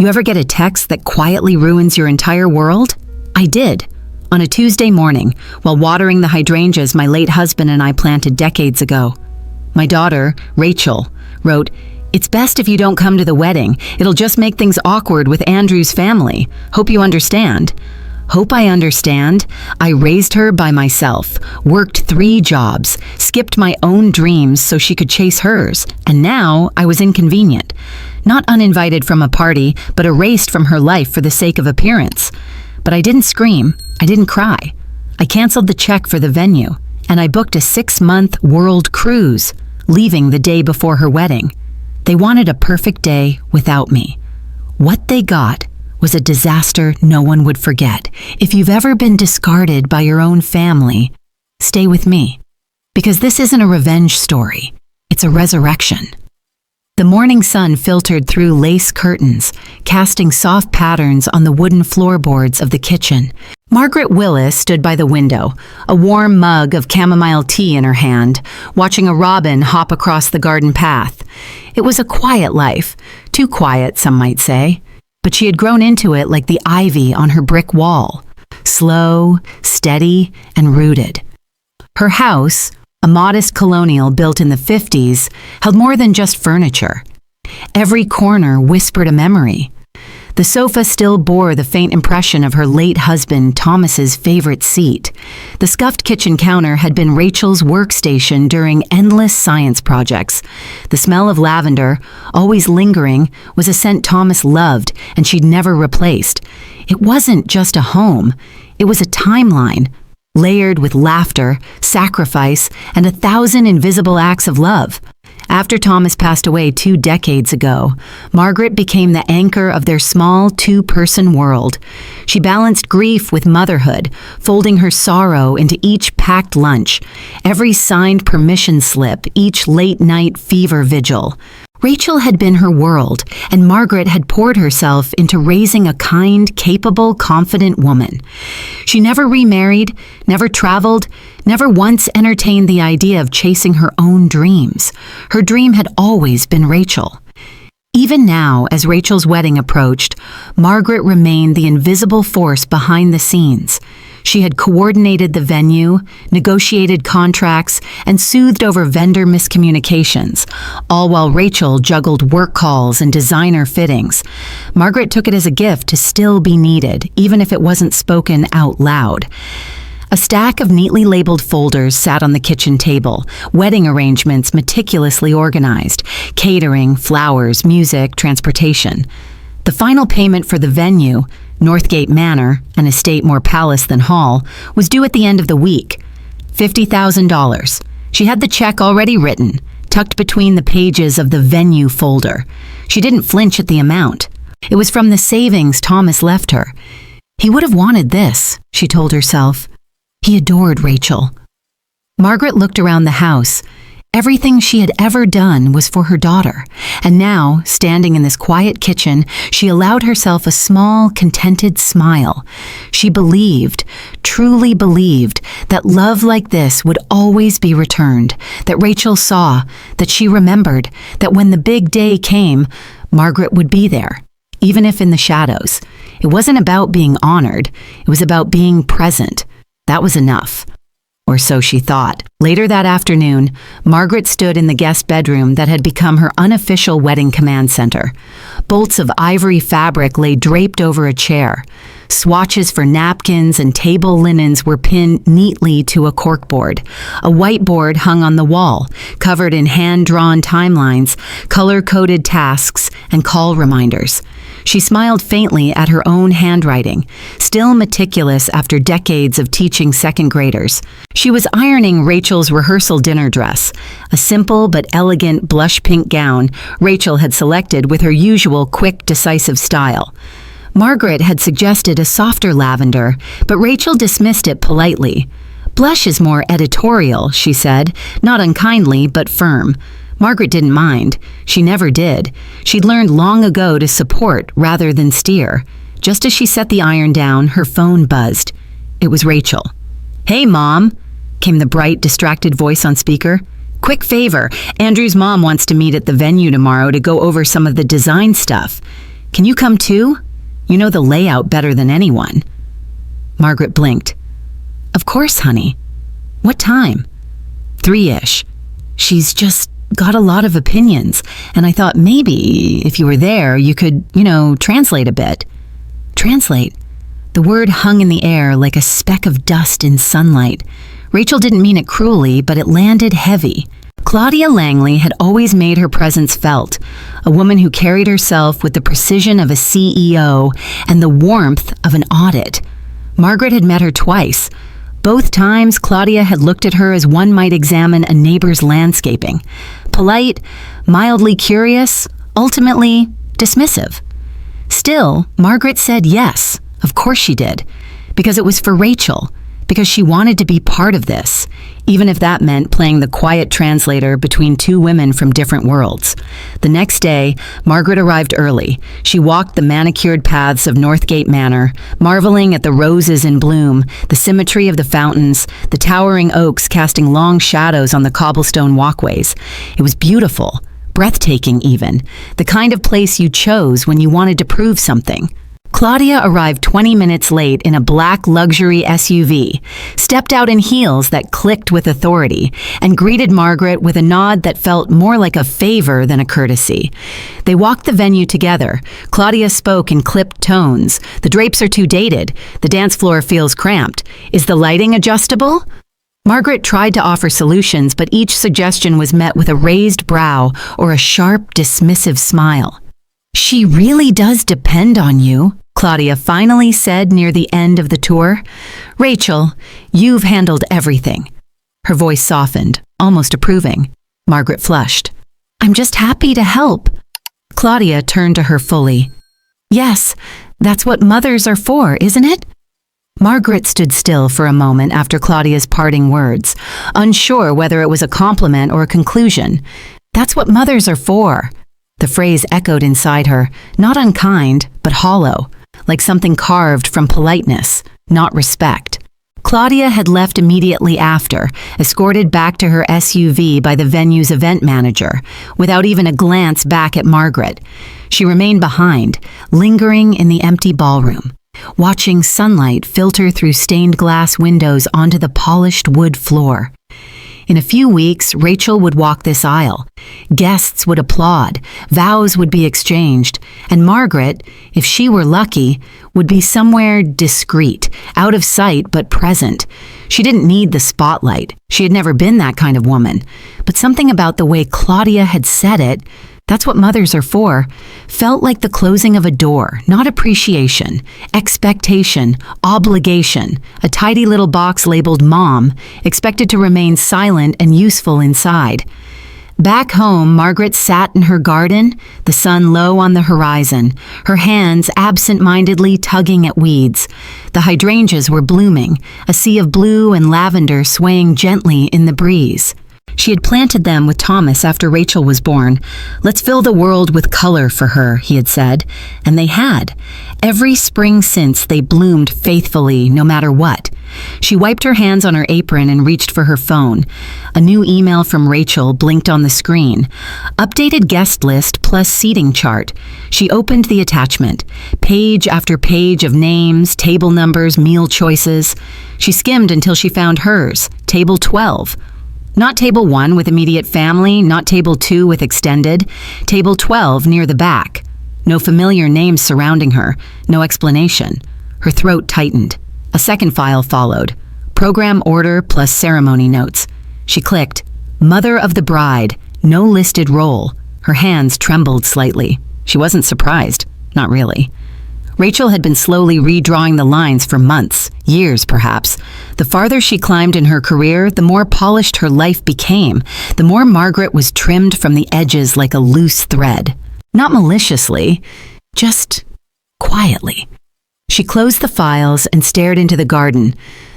You ever get a text that quietly ruins your entire world? I did. On a Tuesday morning, while watering the hydrangeas my late husband and I planted decades ago. My daughter, Rachel, wrote, "It's best if you don't come to the wedding. It'll just make things awkward with Andrew's family. Hope you understand." Hope I understand? I raised her by myself, worked 3 jobs, skipped my own dreams so she could chase hers, and now I was inconvenient. Not uninvited from a party, but erased from her life for the sake of appearance. But I didn't scream, I didn't cry. I canceled the check for the venue, and I booked a 6-month world cruise, leaving the day before her wedding. They wanted a perfect day without me. What they got was a disaster no one would forget. If you've ever been discarded by your own family, stay with me. Because this isn't a revenge story, it's a resurrection. The morning sun filtered through lace curtains, casting soft patterns on the wooden floorboards of the kitchen. Margaret Willis stood by the window, a warm mug of chamomile tea in her hand, watching a robin hop across the garden path. It was a quiet life, too quiet, some might say, but she had grown into it like the ivy on her brick wall, slow, steady, and rooted. Her house, a modest colonial built in the 50s, held more than just furniture. Every corner whispered a memory. The sofa still bore the faint impression of her late husband Thomas's favorite seat. The scuffed kitchen counter had been Rachel's workstation during endless science projects. The smell of lavender, always lingering, was a scent Thomas loved and she'd never replaced. It wasn't just a home, it was a timeline, layered with laughter, sacrifice, and 1,000 invisible acts of love. After Thomas passed away 2 decades ago, Margaret became the anchor of their small 2-person world. She balanced grief with motherhood, folding her sorrow into each packed lunch, every signed permission slip, each late-night fever vigil. Rachel had been her world, and Margaret had poured herself into raising a kind, capable, confident woman. She never remarried, never traveled, never once entertained the idea of chasing her own dreams. Her dream had always been Rachel. Even now, as Rachel's wedding approached, Margaret remained the invisible force behind the scenes. She had coordinated the venue, negotiated contracts, and soothed over vendor miscommunications, all while Rachel juggled work calls and designer fittings. Margaret took it as a gift to still be needed, even if it wasn't spoken out loud. A stack of neatly labeled folders sat on the kitchen table, wedding arrangements meticulously organized, catering, flowers, music, transportation. The final payment for the venue, Northgate Manor, an estate more palace than hall, was due at the end of the week. $50,000. She had the check already written, tucked between the pages of the venue folder. She didn't flinch at the amount. It was from the savings Thomas left her. He would have wanted this, she told herself. He adored Rachel. Margaret looked around the house. Everything she had ever done was for her daughter, and now, standing in this quiet kitchen, she allowed herself a small, contented smile. She believed, truly believed, that love like this would always be returned, that Rachel saw, that she remembered, that when the big day came, Margaret would be there, even if in the shadows. It wasn't about being honored, it was about being present. That was enough. Or so she thought. Later that afternoon, Margaret stood in the guest bedroom that had become her unofficial wedding command center. Bolts of ivory fabric lay draped over a chair. Swatches for napkins and table linens were pinned neatly to a corkboard. A whiteboard hung on the wall, covered in hand-drawn timelines, color-coded tasks, and call reminders. She smiled faintly at her own handwriting, still meticulous after decades of teaching second graders. She was ironing Rachel's rehearsal dinner dress, a simple but elegant blush pink gown Rachel had selected with her usual quick, decisive style. Margaret had suggested a softer lavender, but Rachel dismissed it politely. "Blush is more editorial," she said, not unkindly but firm. Margaret didn't mind. She never did. She'd learned long ago to support rather than steer. Just as she set the iron down, her phone buzzed. It was Rachel. "Hey, Mom," came the bright, distracted voice on speaker. "Quick favor, Andrew's mom wants to meet at the venue tomorrow to go over some of the design stuff." Can you come too? You know the layout better than anyone." Margaret blinked. "Of course, honey. What time?" 3-ish. "She's just got a lot of opinions, and I thought maybe if you were there, you could, translate a bit." Translate? The word hung in the air like a speck of dust in sunlight. Rachel didn't mean it cruelly, but it landed heavy. Claudia Langley had always made her presence felt, a woman who carried herself with the precision of a CEO and the warmth of an audit. Margaret had met her twice. Both times, Claudia had looked at her as one might examine a neighbor's landscaping. Polite, mildly curious, ultimately dismissive. Still, Margaret said yes, of course she did, because it was for Rachel, because she wanted to be part of this, even if that meant playing the quiet translator between two women from different worlds. The next day, Margaret arrived early. She walked the manicured paths of Northgate Manor, marveling at the roses in bloom, the symmetry of the fountains, the towering oaks casting long shadows on the cobblestone walkways. It was beautiful, breathtaking even, the kind of place you chose when you wanted to prove something. Claudia arrived 20 minutes late in a black luxury SUV, stepped out in heels that clicked with authority, and greeted Margaret with a nod that felt more like a favor than a courtesy. They walked the venue together. Claudia spoke in clipped tones. "The drapes are too dated. The dance floor feels cramped. Is the lighting adjustable?" Margaret tried to offer solutions, but each suggestion was met with a raised brow or a sharp, dismissive smile. "She really does depend on you," Claudia finally said near the end of the tour. "Rachel, you've handled everything." Her voice softened, almost approving. Margaret flushed. "I'm just happy to help." Claudia turned to her fully. "Yes, that's what mothers are for, isn't it?" Margaret stood still for a moment after Claudia's parting words, unsure whether it was a compliment or a conclusion. "That's what mothers are for." The phrase echoed inside her, not unkind, but hollow, like something carved from politeness, not respect. Claudia had left immediately after, escorted back to her SUV by the venue's event manager, without even a glance back at Margaret. She remained behind, lingering in the empty ballroom, watching sunlight filter through stained glass windows onto the polished wood floor. In a few weeks, Rachel would walk this aisle. Guests would applaud, vows would be exchanged, and Margaret, if she were lucky, would be somewhere discreet, out of sight but present. She didn't need the spotlight. She had never been that kind of woman. But something about the way Claudia had said it, "That's what mothers are for," felt like the closing of a door, not appreciation, expectation, obligation, a tidy little box labeled mom, expected to remain silent and useful inside. Back home, Margaret sat in her garden, the sun low on the horizon, her hands absent-mindedly tugging at weeds. The hydrangeas were blooming, a sea of blue and lavender swaying gently in the breeze. She had planted them with Thomas after Rachel was born. "Let's fill the world with color for her," he had said. And they had. Every spring since, they bloomed faithfully, no matter what. She wiped her hands on her apron and reached for her phone. A new email from Rachel blinked on the screen. Updated guest list plus seating chart. She opened the attachment. Page after page of names, table numbers, meal choices. She skimmed until she found hers, table 12. Not table 1 with immediate family, not table 2 with extended, table 12 near the back. No familiar names surrounding her, no explanation. Her throat tightened. A second file followed. Program order plus ceremony notes. She clicked. Mother of the bride, no listed role. Her hands trembled slightly. She wasn't surprised. Not really. Rachel had been slowly redrawing the lines for months, years perhaps. The farther she climbed in her career, the more polished her life became, the more Margaret was trimmed from the edges like a loose thread. Not maliciously, just quietly. She closed the files and stared into the garden.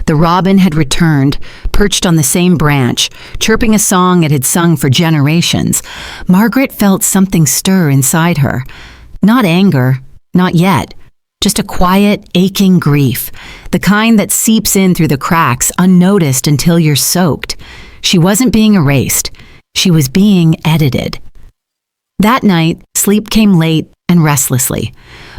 The robin had returned, perched on the same branch, chirping a song it had sung for generations. Margaret felt something stir inside her. Not anger, not yet. Just a quiet, aching grief, the kind that seeps in through the cracks unnoticed until you're soaked. She wasn't being erased. She was being edited. That night, sleep came late and restlessly.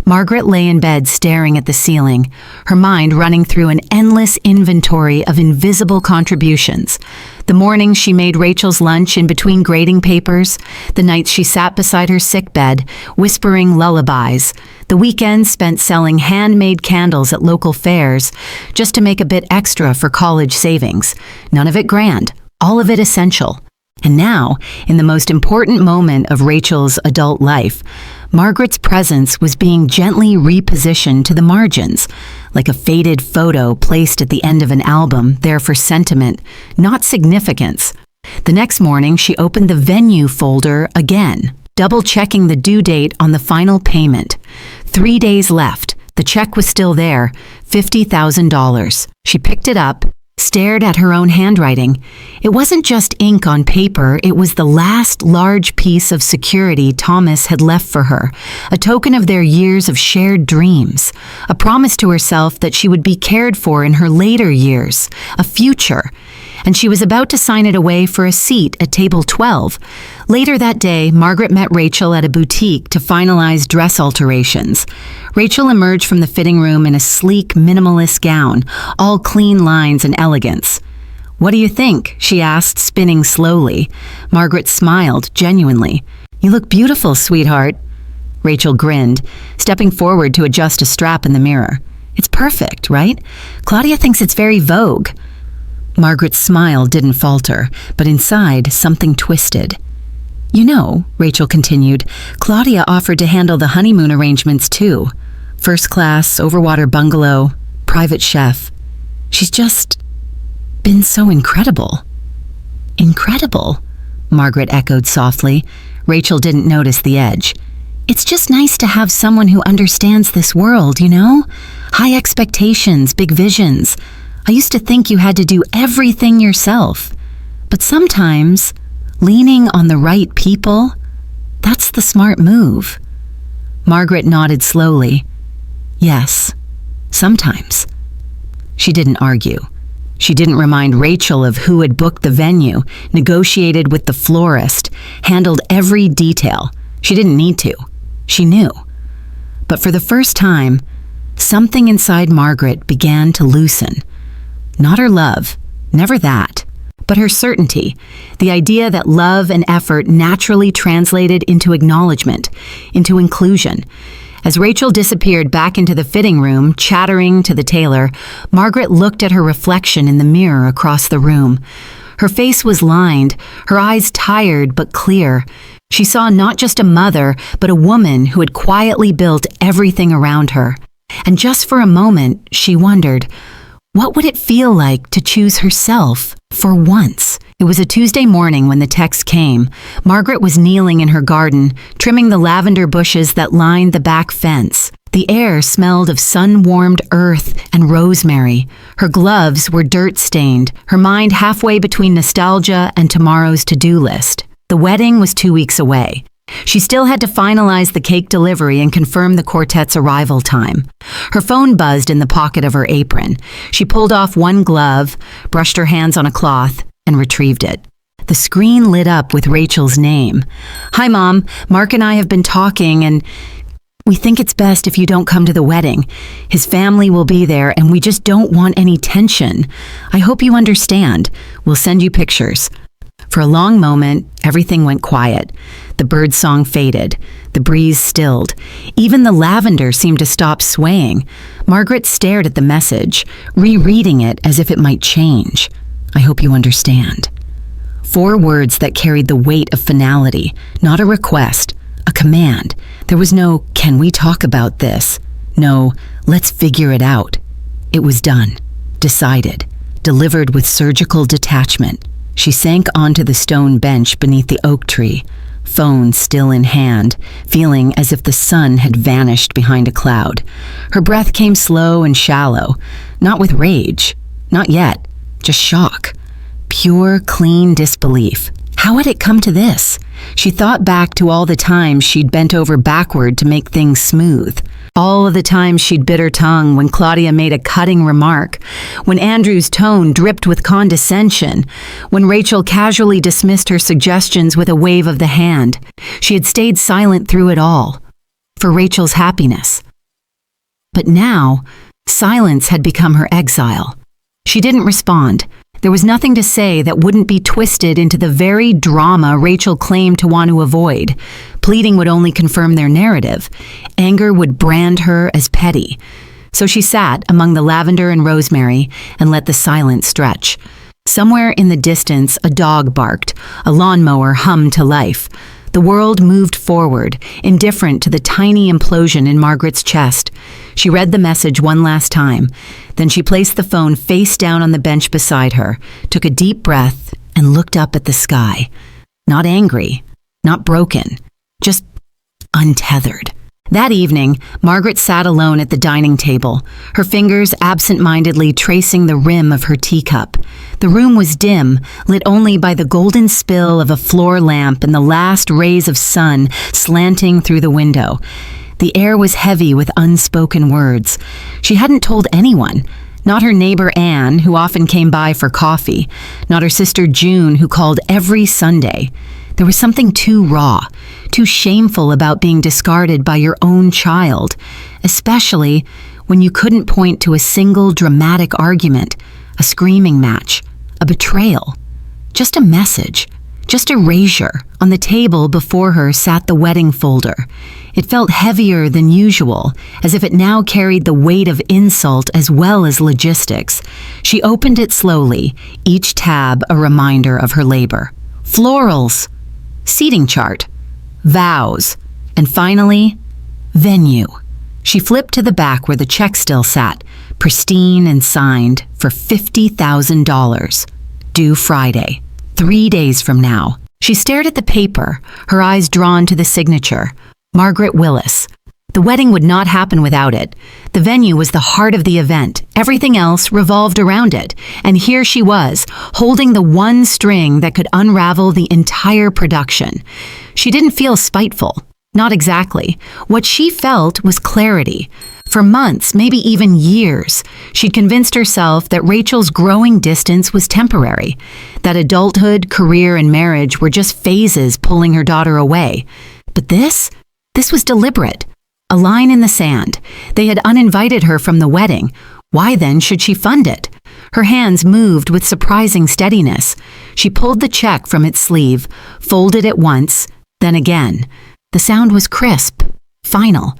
Margaret lay in bed staring at the ceiling, her mind running through an endless inventory of invisible contributions. The mornings she made Rachel's lunch in between grading papers, the nights she sat beside her sickbed, whispering lullabies, the weekends spent selling handmade candles at local fairs just to make a bit extra for college savings. None of it grand, all of it essential. And now, in the most important moment of Rachel's adult life, Margaret's presence was being gently repositioned to the margins, like a faded photo placed at the end of an album, there for sentiment, not significance. The next morning, she opened the venue folder again, double-checking the due date on the final payment. 3 days left. The check was still there, $50,000. She picked it up, stared at her own handwriting. It wasn't just ink on paper, it was the last large piece of security Thomas had left for her, a token of their years of shared dreams, a promise to herself that she would be cared for in her later years, a future. And she was about to sign it away for a seat at table 12. Later that day, Margaret met Rachel at a boutique to finalize dress alterations. Rachel emerged from the fitting room in a sleek, minimalist gown, all clean lines and elegance. "What do you think?" she asked, spinning slowly. Margaret smiled, genuinely. "You look beautiful, sweetheart." Rachel grinned, stepping forward to adjust a strap in the mirror. "It's perfect, right? Claudia thinks it's very Vogue." Margaret's smile didn't falter, but inside, something twisted. "You know," Rachel continued, "Claudia offered to handle the honeymoon arrangements too. First class, overwater bungalow, private chef. She's just been so incredible." "Incredible?" Margaret echoed softly. Rachel didn't notice the edge. "It's just nice to have someone who understands this world, you know? High expectations, big visions. I used to think you had to do everything yourself. But sometimes, leaning on the right people, that's the smart move." Margaret nodded slowly. "Yes, sometimes." She didn't argue. She didn't remind Rachel of who had booked the venue, negotiated with the florist, handled every detail. She didn't need to. She knew. But for the first time, something inside Margaret began to loosen. Not her love, never that, but her certainty, the idea that love and effort naturally translated into acknowledgement, into inclusion. As Rachel disappeared back into the fitting room, chattering to the tailor, Margaret looked at her reflection in the mirror across the room. Her face was lined, her eyes tired but clear. She saw not just a mother, but a woman who had quietly built everything around her. And just for a moment, she wondered, what would it feel like to choose herself for once? It was a Tuesday morning when the text came. Margaret was kneeling in her garden, trimming the lavender bushes that lined the back fence. The air smelled of sun-warmed earth and rosemary. Her gloves were dirt-stained, her mind halfway between nostalgia and tomorrow's to-do list. The wedding was 2 weeks away. She still had to finalize the cake delivery and confirm the quartet's arrival time. Her phone buzzed in the pocket of her apron. She pulled off one glove, brushed her hands on a cloth, and retrieved it. The screen lit up with Rachel's name. "Hi, Mom. Mark and I have been talking, and we think it's best if you don't come to the wedding. His family will be there, and we just don't want any tension. I hope you understand. We'll send you pictures." For a long moment, everything went quiet. The birdsong faded. The breeze stilled. Even the lavender seemed to stop swaying. Margaret stared at the message, rereading it as if it might change. "I hope you understand." 4 words that carried the weight of finality, not a request, a command. There was no, "Can we talk about this?" No, "Let's figure it out." It was done, decided, delivered with surgical detachment. She sank onto the stone bench beneath the oak tree, phone still in hand, feeling as if the sun had vanished behind a cloud. Her breath came slow and shallow, not with rage, not yet, just shock. Pure, clean disbelief. How had it come to this? She thought back to all the times she'd bent over backward to make things smooth. All of the times she'd bit her tongue when Claudia made a cutting remark, when Andrew's tone dripped with condescension, when Rachel casually dismissed her suggestions with a wave of the hand. She had stayed silent through it all, for Rachel's happiness. But now, silence had become her exile. She didn't respond. There was nothing to say that wouldn't be twisted into the very drama Rachel claimed to want to avoid. Pleading would only confirm their narrative. Anger would brand her as petty. So she sat among the lavender and rosemary and let the silence stretch. Somewhere in the distance, a dog barked. A lawnmower hummed to life. The world moved forward, indifferent to the tiny implosion in Margaret's chest. She read the message one last time. Then she placed the phone face down on the bench beside her, took a deep breath, and looked up at the sky. Not angry, not broken, just untethered. That evening, Margaret sat alone at the dining table, her fingers absent-mindedly tracing the rim of her teacup. The room was dim, lit only by the golden spill of a floor lamp and the last rays of sun slanting through the window. The air was heavy with unspoken words. She hadn't told anyone. Not her neighbor Anne, who often came by for coffee. Not her sister June, who called every Sunday. There was something too raw, too shameful about being discarded by your own child, especially when you couldn't point to a single dramatic argument, a screaming match, a betrayal. Just a message, just erasure. On the table before her sat the wedding folder. It felt heavier than usual, as if it now carried the weight of insult as well as logistics. She opened it slowly, each tab a reminder of her labor. Florals, seating chart, vows, and finally, venue. She flipped to the back where the check still sat, pristine and signed for $50,000. Due Friday, 3 days from now. She stared at the paper, her eyes drawn to the signature. Margaret Willis. The wedding would not happen without it. The venue was the heart of the event. Everything else revolved around it. And here she was, holding the one string that could unravel the entire production. She didn't feel spiteful. Not exactly. What she felt was clarity. For months, maybe even years, she'd convinced herself that Rachel's growing distance was temporary, that adulthood, career, and marriage were just phases pulling her daughter away. But this was deliberate. A line in the sand. They had uninvited her from the wedding. Why then should she fund it? Her hands moved with surprising steadiness. She pulled the check from its sleeve, folded it once, then again. The sound was crisp, final.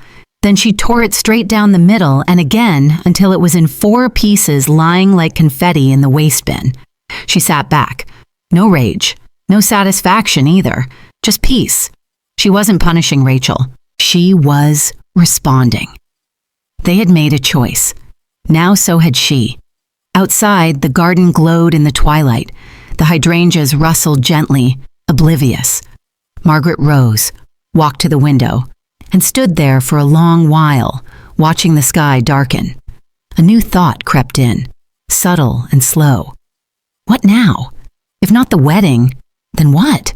Then she tore it straight down the middle and again until it was in 4 pieces lying like confetti in the waste bin. She sat back. No rage, no satisfaction either, just peace. She wasn't punishing Rachel. She was responding. They had made a choice. Now so had she. Outside, the garden glowed in the twilight. The hydrangeas rustled gently, oblivious. Margaret rose, walked to the window, and stood there for a long while, watching the sky darken. A new thought crept in, subtle and slow. What now? If not the wedding, then what?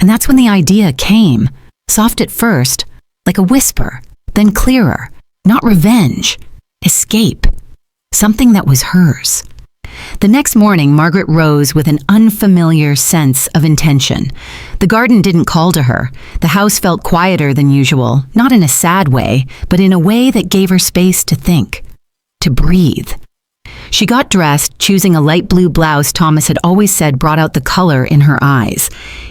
And that's when the idea came, soft at first, like a whisper, then clearer. Not revenge, escape. Something that was hers. The next morning, Margaret rose with an unfamiliar sense of intention. The garden didn't call to her. The house felt quieter than usual, not in a sad way, but in a way that gave her space to think, to breathe. She got dressed, choosing a light blue blouse Thomas had always said brought out the color in her eyes.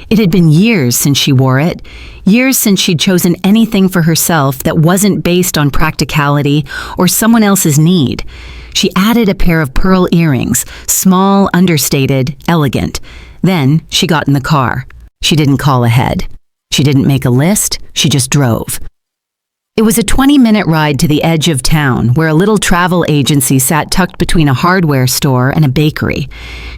It had been years since she wore it, years since she'd chosen anything for herself that wasn't based on practicality or someone else's need. She added a pair of pearl earrings, small, understated, elegant. Then she got in the car. She didn't call ahead. She didn't make a list. She just drove. It was a 20-minute ride to the edge of town, where a little travel agency sat tucked between a hardware store and a bakery.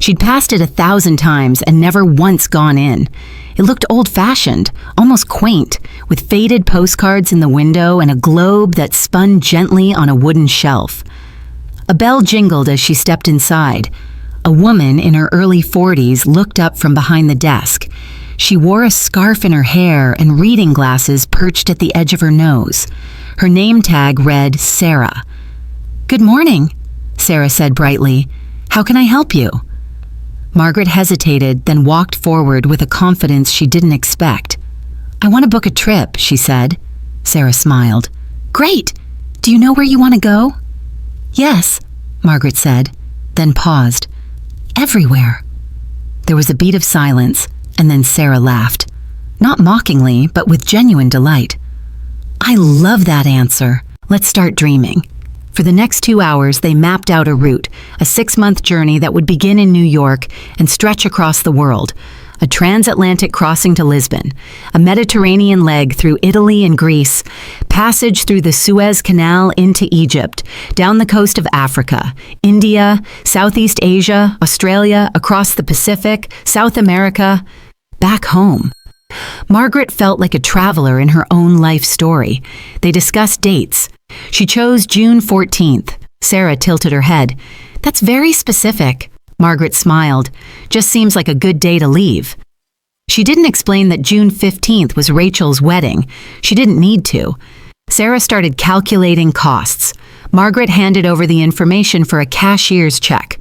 She'd passed it 1,000 times and never once gone in. It looked old-fashioned, almost quaint, with faded postcards in the window and a globe that spun gently on a wooden shelf. A bell jingled as she stepped inside. A woman in her early 40s looked up from behind the desk. She wore a scarf in her hair and reading glasses perched at the edge of her nose. Her name tag read Sarah. "Good morning," Sarah said brightly. "How can I help you?" Margaret hesitated, then walked forward with a confidence she didn't expect. "I want to book a trip," she said. Sarah smiled. "Great! Do you know where you want to go?" "Yes," Margaret said, then paused. "Everywhere." There was a beat of silence, and then Sarah laughed. Not mockingly, but with genuine delight. "I love that answer. Let's start dreaming." For the next 2 hours, they mapped out a route, a 6-month journey that would begin in New York and stretch across the world. A transatlantic crossing to Lisbon, a Mediterranean leg through Italy and Greece, passage through the Suez Canal into Egypt, down the coast of Africa, India, Southeast Asia, Australia, across the Pacific, South America, back home. Margaret felt like a traveler in her own life story. They discussed dates. She chose June 14th. Sarah tilted her head. "That's very specific." Margaret smiled. "Just seems like a good day to leave." She didn't explain that June 15th was Rachel's wedding. She didn't need to. Sarah started calculating costs. Margaret handed over the information for a cashier's check,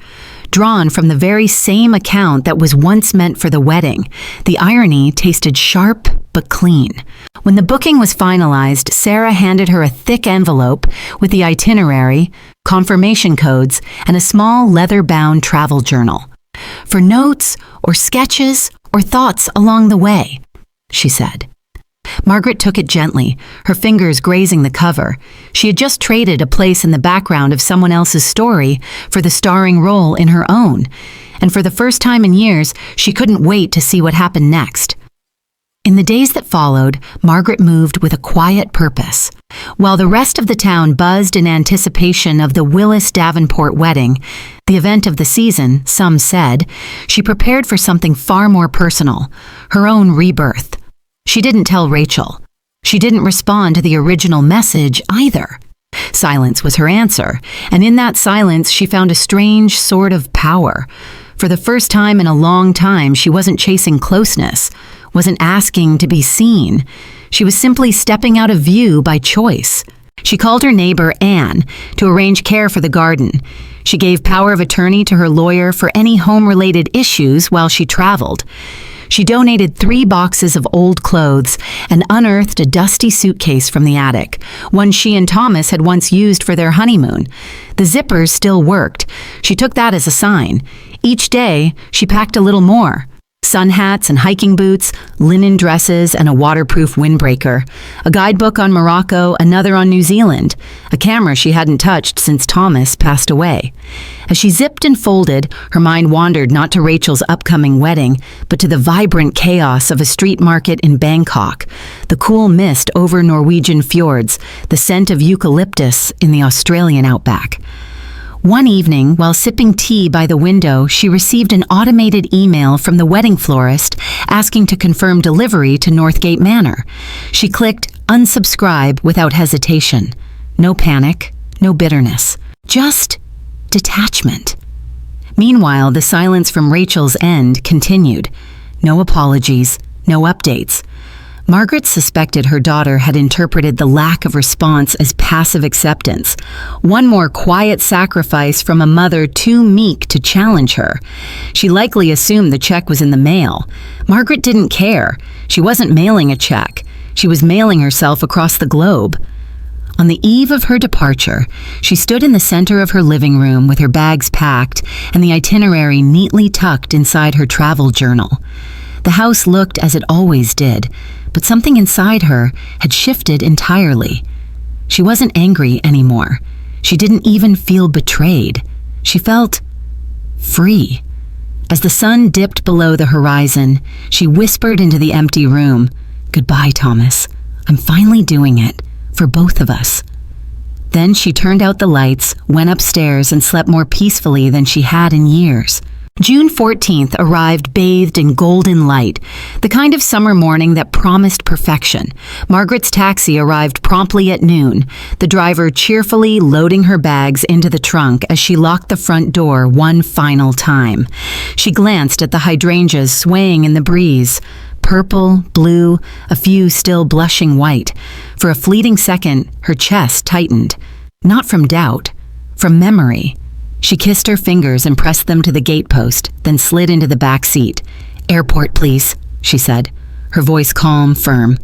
drawn from the very same account that was once meant for the wedding. The irony tasted sharp but clean. When the booking was finalized, Sarah handed her a thick envelope with the itinerary, confirmation codes, and a small leather-bound travel journal. "For notes or sketches or thoughts along the way," she said. Margaret took it gently, her fingers grazing the cover. She had just traded a place in the background of someone else's story for the starring role in her own, and for the first time in years, she couldn't wait to see what happened next. In the days that followed, Margaret moved with a quiet purpose. While the rest of the town buzzed in anticipation of the Willis Davenport wedding, the event of the season, some said, she prepared for something far more personal, her own rebirth. She didn't tell Rachel. She didn't respond to the original message either. Silence was her answer, and in that silence she found a strange sort of power. For the first time in a long time, she wasn't chasing closeness, wasn't asking to be seen. She was simply stepping out of view by choice. She called her neighbor Anne to arrange care for the garden. She gave power of attorney to her lawyer for any home-related issues while she traveled. She donated 3 boxes of old clothes and unearthed a dusty suitcase from the attic, one she and Thomas had once used for their honeymoon. The zippers still worked. She took that as a sign. Each day, she packed a little more. Sun hats and hiking boots, linen dresses, and a waterproof windbreaker. A guidebook on Morocco, another on New Zealand. A camera she hadn't touched since Thomas passed away. As she zipped and folded, her mind wandered not to Rachel's upcoming wedding, but to the vibrant chaos of a street market in Bangkok, the cool mist over Norwegian fjords, the scent of eucalyptus in the Australian outback. One evening, while sipping tea by the window, she received an automated email from the wedding florist asking to confirm delivery to Northgate Manor. She clicked unsubscribe without hesitation. No panic, no bitterness, just detachment. Meanwhile, the silence from Rachel's end continued. No apologies, no updates. Margaret suspected her daughter had interpreted the lack of response as passive acceptance, one more quiet sacrifice from a mother too meek to challenge her. She likely assumed the check was in the mail. Margaret didn't care. She wasn't mailing a check. She was mailing herself across the globe. On the eve of her departure, she stood in the center of her living room with her bags packed and the itinerary neatly tucked inside her travel journal. The house looked as it always did, but something inside her had shifted entirely. She wasn't angry anymore. She didn't even feel betrayed. She felt free. As the sun dipped below the horizon, she whispered into the empty room, "Goodbye, Thomas. I'm finally doing it, for both of us." Then she turned out the lights, went upstairs, and slept more peacefully than she had in years. June 14th arrived bathed in golden light, the kind of summer morning that promised perfection. Margaret's taxi arrived promptly at noon, the driver cheerfully loading her bags into the trunk as she locked the front door one final time. She glanced at the hydrangeas swaying in the breeze. Purple, blue, a few still blushing white. For a fleeting second, her chest tightened. Not from doubt, from memory. She kissed her fingers and pressed them to the gatepost, then slid into the back seat. "Airport, please," she said, her voice calm, firm.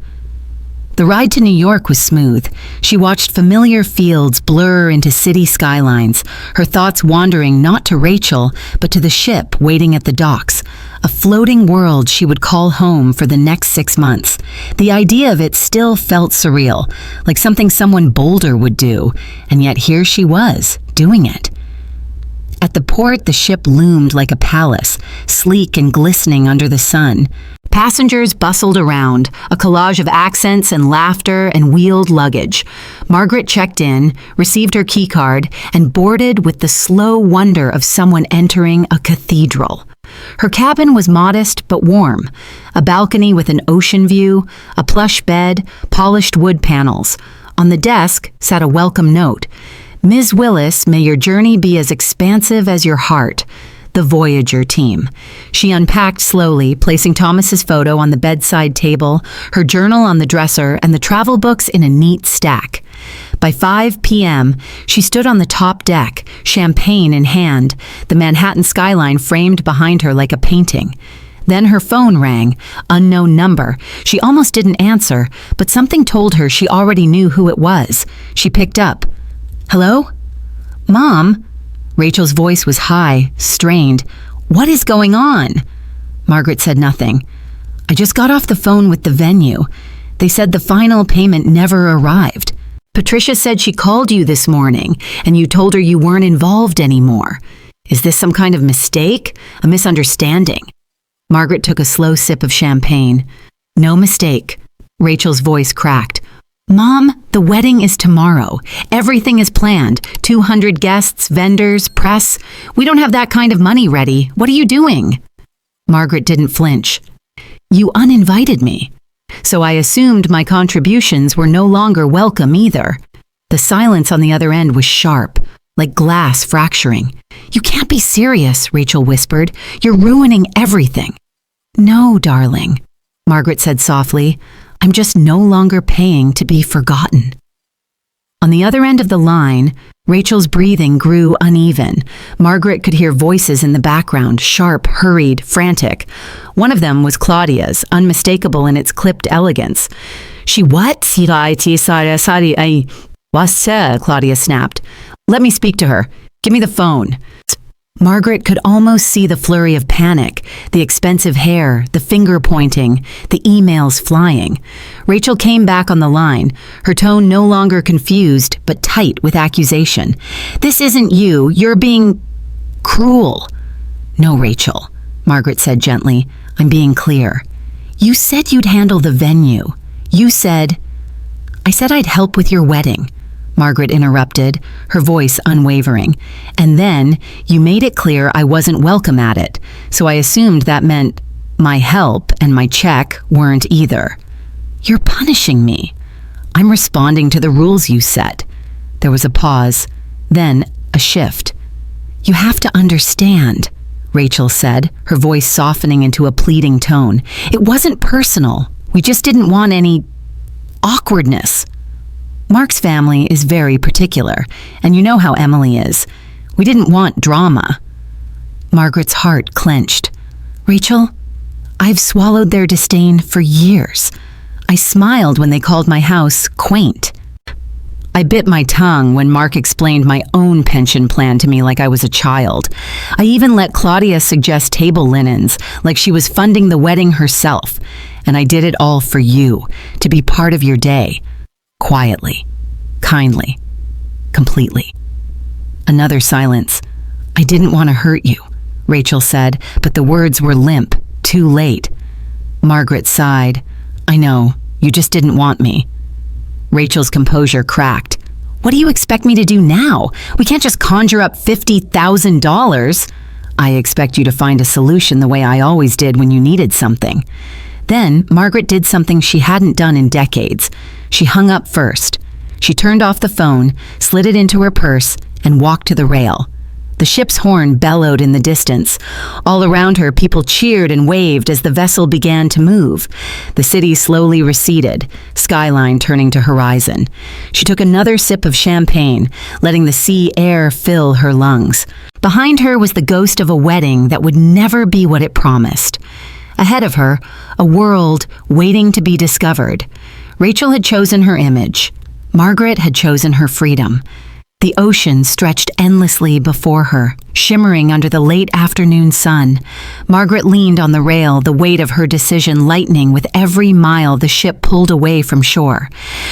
The ride to New York was smooth. She watched familiar fields blur into city skylines, her thoughts wandering not to Rachel, but to the ship waiting at the docks, a floating world she would call home for the next 6 months. The idea of it still felt surreal, like something someone bolder would do, and yet here she was, doing it. At the port, the ship loomed like a palace, sleek and glistening under the sun. Passengers bustled around, a collage of accents and laughter and wheeled luggage. Margaret checked in, received her keycard, and boarded with the slow wonder of someone entering a cathedral. Her cabin was modest but warm, a balcony with an ocean view, a plush bed, polished wood panels. On the desk sat a welcome note. "Ms. Willis, may your journey be as expansive as your heart. The Voyager team." She unpacked slowly, placing Thomas's photo on the bedside table, her journal on the dresser, and the travel books in a neat stack. By 5 p.m., she stood on the top deck, champagne in hand, the Manhattan skyline framed behind her like a painting. Then her phone rang, unknown number. She almost didn't answer, but something told her she already knew who it was. She picked up. "Hello? Mom?" Rachel's voice was high, strained. "What is going on?" Margaret said nothing. "I just got off the phone with the venue. They said the final payment never arrived. Patricia said she called you this morning, and you told her you weren't involved anymore. Is this some kind of mistake? A misunderstanding?" Margaret took a slow sip of champagne. "No mistake." Rachel's voice cracked. "Mom, the wedding is tomorrow. Everything is planned. 200 guests, vendors, press. We don't have that kind of money ready. What are you doing?" Margaret didn't flinch. "You uninvited me. So I assumed my contributions were no longer welcome either." The silence on the other end was sharp, like glass fracturing. "You can't be serious," Rachel whispered. "You're ruining everything." "No, darling," Margaret said softly. "I'm just no longer paying to be forgotten." On the other end of the line, Rachel's breathing grew uneven. Margaret could hear voices in the background, sharp, hurried, frantic. One of them was Claudia's, unmistakable in its clipped elegance. What? Claudia snapped. "Let me speak to her. Give me the phone." Margaret could almost see the flurry of panic, the expensive hair, the finger pointing, the emails flying. Rachel came back on the line, her tone no longer confused, but tight with accusation. "This isn't you. You're being cruel." "No, Rachel," Margaret said gently. "I'm being clear. You said you'd handle the venue. I said I'd help with your wedding," Margaret interrupted, her voice unwavering. "And then you made it clear I wasn't welcome at it, so I assumed that meant my help and my check weren't either. You're punishing me. I'm responding to the rules you set." There was a pause, then a shift. "You have to understand," Rachel said, her voice softening into a pleading tone. "It wasn't personal. We just didn't want any awkwardness. Mark's family is very particular, and you know how Emily is. We didn't want drama." Margaret's heart clenched. "Rachel, I've swallowed their disdain for years. I smiled when they called my house quaint. I bit my tongue when Mark explained my own pension plan to me like I was a child. I even let Claudia suggest table linens, like she was funding the wedding herself. And I did it all for you, to be part of your day. Quietly, kindly, completely." Another silence. "I didn't want to hurt you," Rachel said, but the words were limp, too late. Margaret sighed. "I know, you just didn't want me." Rachel's composure cracked. "What do you expect me to do now? We can't just conjure up $50,000. I expect you to find a solution the way I always did when you needed something." Then, Margaret did something she hadn't done in decades. She hung up first. She turned off the phone, slid it into her purse, and walked to the rail. The ship's horn bellowed in the distance. All around her, people cheered and waved as the vessel began to move. The city slowly receded, skyline turning to horizon. She took another sip of champagne, letting the sea air fill her lungs. Behind her was the ghost of a wedding that would never be what it promised. Ahead of her, a world waiting to be discovered. Rachel had chosen her image. Margaret had chosen her freedom. The ocean stretched endlessly before her, shimmering under the late afternoon sun. Margaret leaned on the rail, the weight of her decision lightening with every mile the ship pulled away from shore.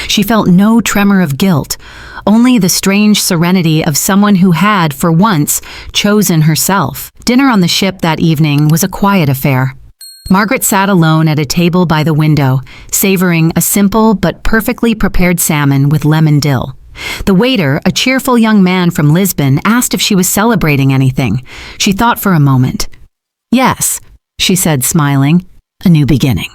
She felt no tremor of guilt, only the strange serenity of someone who had, for once, chosen herself. Dinner on the ship that evening was a quiet affair. Margaret sat alone at a table by the window, savoring a simple but perfectly prepared salmon with lemon dill. The waiter, a cheerful young man from Lisbon, asked if she was celebrating anything. She thought for a moment. "Yes," she said, smiling, "a new beginning."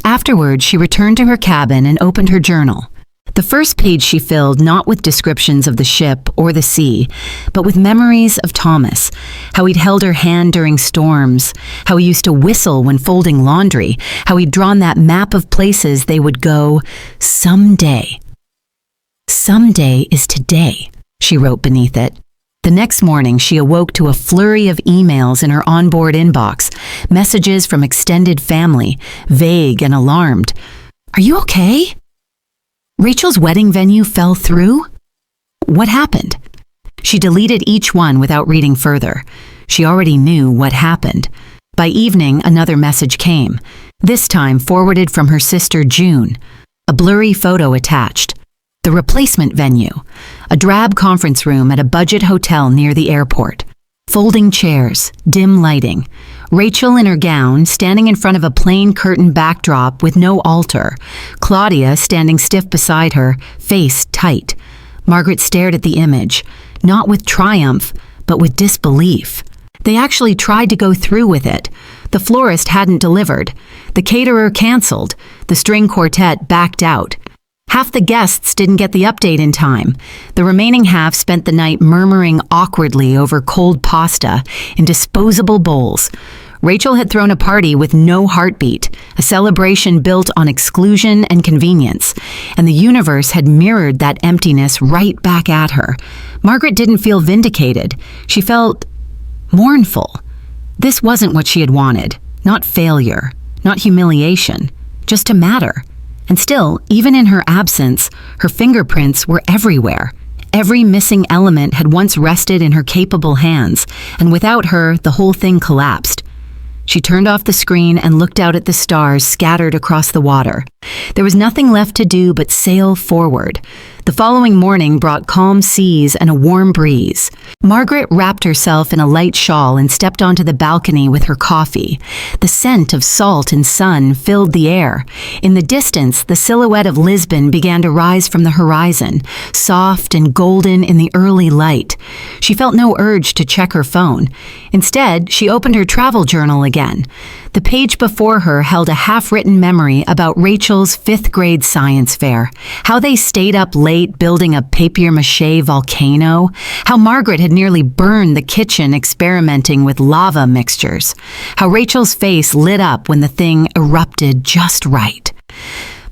Afterward, she returned to her cabin and opened her journal. The first page she filled not with descriptions of the ship or the sea, but with memories of Thomas, how he'd held her hand during storms, how he used to whistle when folding laundry, how he'd drawn that map of places they would go someday. "Someday is today," she wrote beneath it. The next morning, she awoke to a flurry of emails in her onboard inbox, messages from extended family, vague and alarmed. "Are you okay? Rachel's wedding venue fell through? What happened?" She deleted each one without reading further. She already knew what happened. By evening, another message came, this time forwarded from her sister June. A blurry photo attached. The replacement venue, a drab conference room at a budget hotel near the airport. Folding chairs, dim lighting. Rachel in her gown, standing in front of a plain curtain backdrop with no altar. Claudia standing stiff beside her, face tight. Margaret stared at the image, not with triumph, but with disbelief. They actually tried to go through with it. The florist hadn't delivered. The caterer canceled. The string quartet backed out. Half the guests didn't get the update in time. The remaining half spent the night murmuring awkwardly over cold pasta in disposable bowls. Rachel had thrown a party with no heartbeat, a celebration built on exclusion and convenience, and the universe had mirrored that emptiness right back at her. Margaret didn't feel vindicated. She felt mournful. This wasn't what she had wanted. Not failure, not humiliation, just to matter. And still, even in her absence, her fingerprints were everywhere. Every missing element had once rested in her capable hands, and without her, the whole thing collapsed. She turned off the screen and looked out at the stars scattered across the water. There was nothing left to do but sail forward. The following morning brought calm seas and a warm breeze. Margaret wrapped herself in a light shawl and stepped onto the balcony with her coffee. The scent of salt and sun filled the air. In the distance, the silhouette of Lisbon began to rise from the horizon, soft and golden in the early light. She felt no urge to check her phone. Instead, she opened her travel journal again. The page before her held a half-written memory about Rachel's 5th grade science fair, how they stayed up late building a papier-mâché volcano, how Margaret had nearly burned the kitchen experimenting with lava mixtures, how Rachel's face lit up when the thing erupted just right.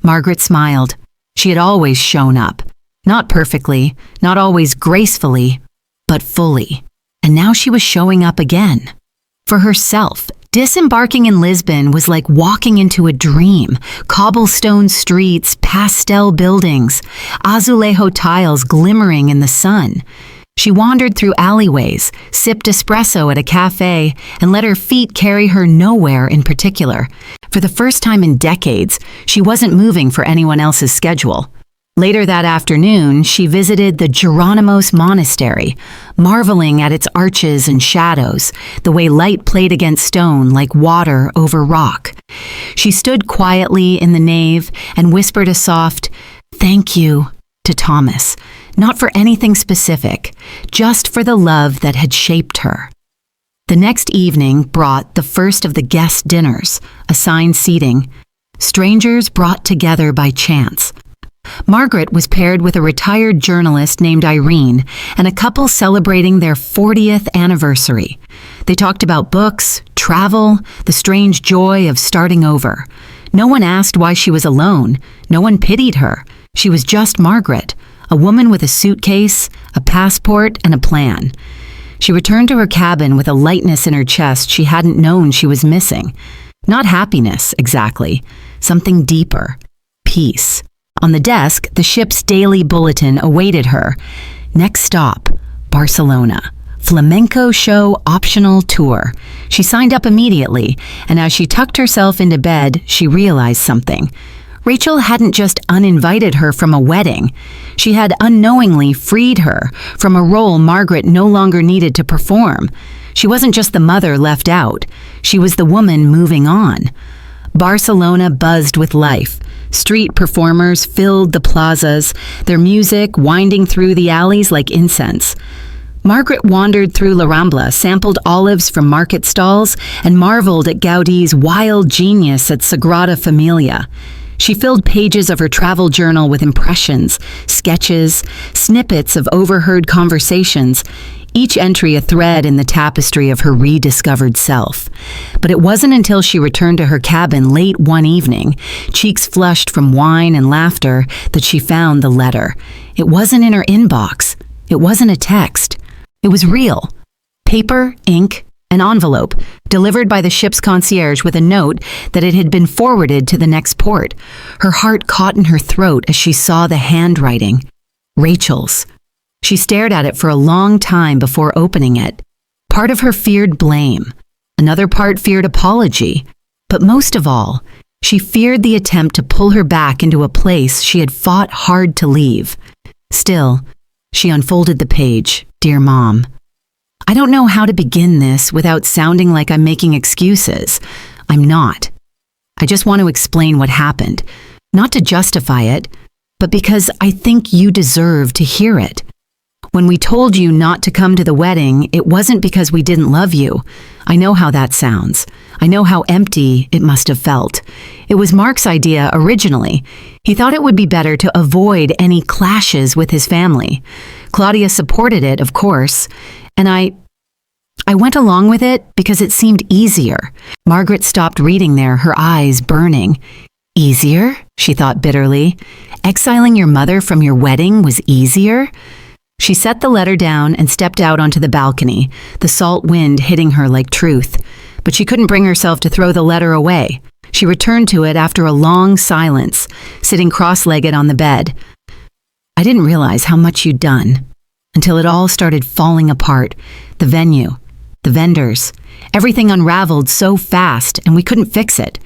Margaret smiled. She had always shown up. Not perfectly, not always gracefully, but fully. And now she was showing up again. For herself. Disembarking in Lisbon was like walking into a dream. Cobblestone streets, pastel buildings, azulejo tiles glimmering in the sun. She wandered through alleyways, sipped espresso at a cafe, and let her feet carry her nowhere in particular. For the first time in decades, she wasn't moving for anyone else's schedule. Later that afternoon, she visited the Geronimos Monastery, marveling at its arches and shadows, the way light played against stone like water over rock. She stood quietly in the nave and whispered a soft, "Thank you," to Thomas, not for anything specific, just for the love that had shaped her. The next evening brought the first of the guest dinners, assigned seating, strangers brought together by chance. Margaret was paired with a retired journalist named Irene and a couple celebrating their 40th anniversary. They talked about books, travel, the strange joy of starting over. No one asked why she was alone. No one pitied her. She was just Margaret, a woman with a suitcase, a passport, and a plan. She returned to her cabin with a lightness in her chest she hadn't known she was missing. Not happiness, exactly. Something deeper. Peace. On the desk, the ship's daily bulletin awaited her. Next stop, Barcelona. Flamenco show optional tour. She signed up immediately, and as she tucked herself into bed, she realized something. Rachel hadn't just uninvited her from a wedding. She had unknowingly freed her from a role Margaret no longer needed to perform. She wasn't just the mother left out. She was the woman moving on. Barcelona buzzed with life. Street performers filled the plazas, their music winding through the alleys like incense. Margaret wandered through La Rambla, sampled olives from market stalls, and marveled at Gaudi's wild genius at Sagrada Familia. She filled pages of her travel journal with impressions, sketches, snippets of overheard conversations, each entry a thread in the tapestry of her rediscovered self. But it wasn't until she returned to her cabin late one evening, cheeks flushed from wine and laughter, that she found the letter. It wasn't in her inbox. It wasn't a text. It was real. Paper, ink, an envelope, delivered by the ship's concierge with a note that it had been forwarded to the next port. Her heart caught in her throat as she saw the handwriting. Rachel's. She stared at it for a long time before opening it. Part of her feared blame. Another part feared apology. But most of all, she feared the attempt to pull her back into a place she had fought hard to leave. Still, she unfolded the page. Dear Mom, I don't know how to begin this without sounding like I'm making excuses. I'm not. I just want to explain what happened. Not to justify it, but because I think you deserve to hear it. When we told you not to come to the wedding, it wasn't because we didn't love you. I know how that sounds. I know how empty it must have felt. It was Mark's idea originally. He thought it would be better to avoid any clashes with his family. Claudia supported it, of course, and I went along with it because it seemed easier. Margaret stopped reading there, her eyes burning. Easier? She thought bitterly. Exiling your mother from your wedding was easier? She set the letter down and stepped out onto the balcony, the salt wind hitting her like truth. But she couldn't bring herself to throw the letter away. She returned to it after a long silence, sitting cross-legged on the bed. I didn't realize how much you'd done until it all started falling apart. The venue, the vendors, everything unraveled so fast and we couldn't fix it.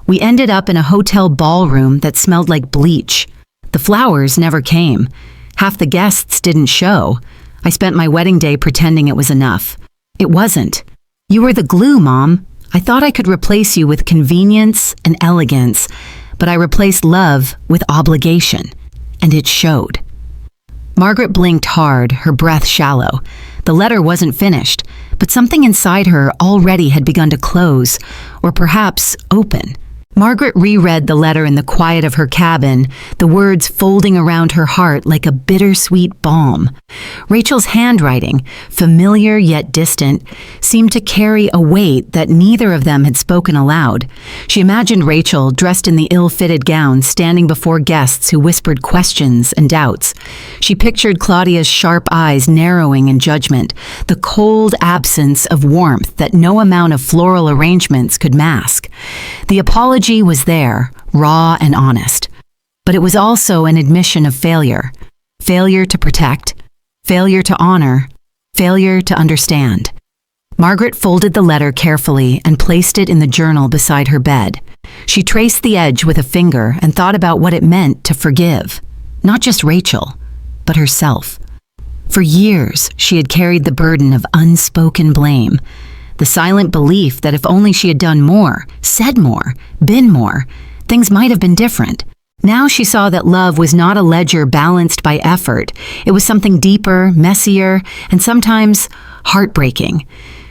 We ended up in a hotel ballroom that smelled like bleach. The flowers never came. Half the guests didn't show. I spent my wedding day pretending it was enough. It wasn't. You were the glue, Mom. I thought I could replace you with convenience and elegance, but I replaced love with obligation, and it showed. Margaret blinked hard, her breath shallow. The letter wasn't finished, but something inside her already had begun to close, or perhaps open. Margaret reread the letter in the quiet of her cabin, the words folding around her heart like a bittersweet balm. Rachel's handwriting, familiar yet distant, seemed to carry a weight that neither of them had spoken aloud. She imagined Rachel, dressed in the ill-fitted gown, standing before guests who whispered questions and doubts. She pictured Claudia's sharp eyes narrowing in judgment, the cold absence of warmth that no amount of floral arrangements could mask. The apology was there, raw and honest, but it was also an admission of failure. Failure to protect, failure to honor, failure to understand. Margaret folded the letter carefully and placed it in the journal beside her bed. She traced the edge with a finger and thought about what it meant to forgive, not just Rachel, but herself. For years, she had carried the burden of unspoken blame, the silent belief that if only she had done more, said more, been more, things might have been different. Now she saw that love was not a ledger balanced by effort. It was something deeper, messier, and sometimes heartbreaking.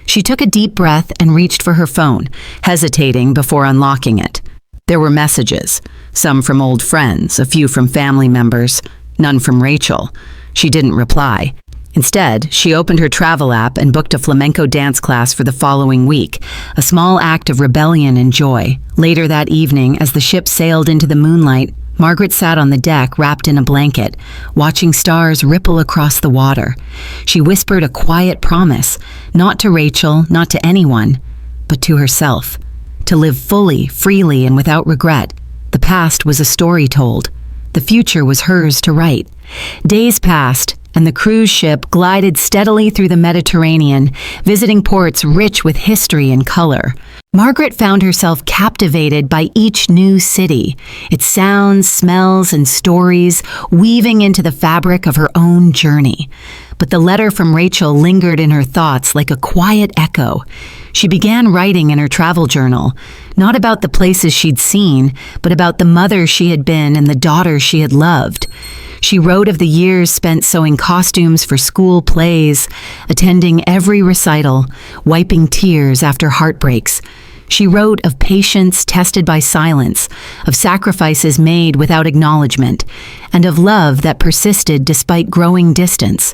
She took a deep breath and reached for her phone, hesitating before unlocking it. There were messages, some from old friends, a few from family members, none from Rachel. She didn't reply. Instead, she opened her travel app and booked a flamenco dance class for the following week, a small act of rebellion and joy. Later that evening, as the ship sailed into the moonlight, Margaret sat on the deck wrapped in a blanket, watching stars ripple across the water. She whispered a quiet promise, not to Rachel, not to anyone, but to herself. To live fully, freely, and without regret. The past was a story told. The future was hers to write. Days passed, and the cruise ship glided steadily through the Mediterranean, visiting ports rich with history and color. Margaret found herself captivated by each new city, its sounds, smells, and stories weaving into the fabric of her own journey. But the letter from Rachel lingered in her thoughts like a quiet echo. She began writing in her travel journal, not about the places she'd seen, but about the mother she had been and the daughter she had loved. She wrote of the years spent sewing costumes for school plays, attending every recital, wiping tears after heartbreaks. She wrote of patience tested by silence, of sacrifices made without acknowledgement, and of love that persisted despite growing distance.